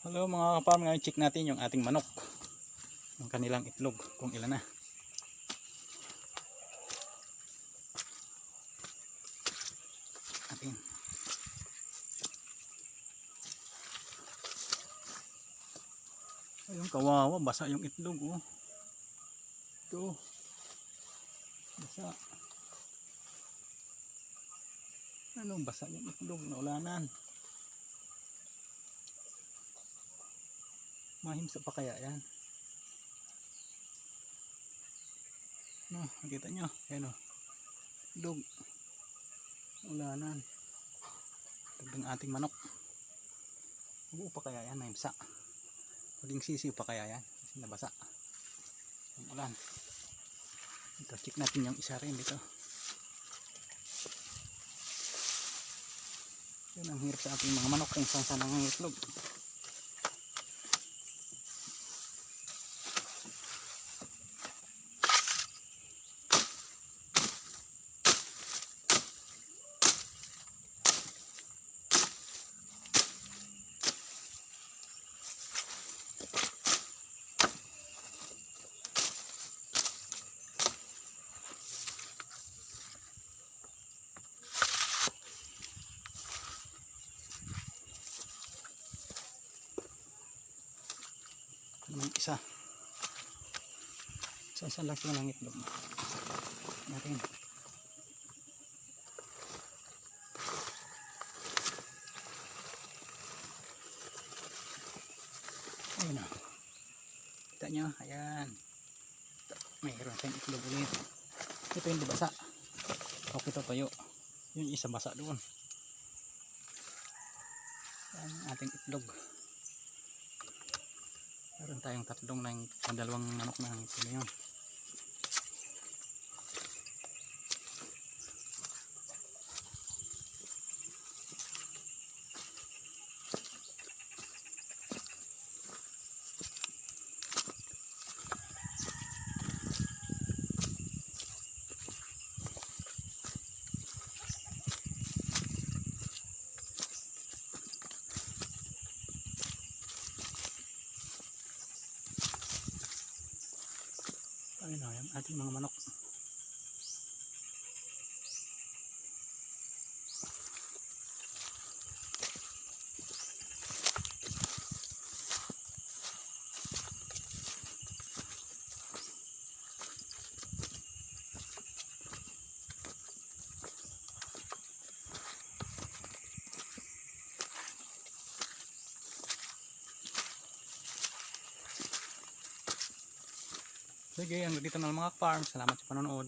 Hello mga ka-farm, ngayon check natin yung ating manok, yung kanilang itlog kung ilan na. Ayun, kawawa, basa yung itlog oh. Ito basa. Ano, basa yung itlog, naulanan. Mahimsa pa kaya yan? No, nakita nyo, ayan o, itlog, naulanan. Itlog ng ating manok. Buo pa kaya yan, mahimsa. Maging sisiw pa kaya yan kasi nabasa ang ulan. Ito, check natin yung isa rin dito. Yun ang hirap sa ating mga manok kung saan saan ang itlog. Yung isa saan lang sila ng itlog natin. Ayun na, kita nyo, ayan, mayroon tayong itlog ulit. Ito yung basa, okay, ito tayo, yung isa basa doon. Ayan ang ating itlog. Meron tayong tatlong ng dalawang manok na ito na yun. Ayun o, yung ating mga manok. Sige, hanggang dito na lang mga farm. Salamat sa panonood.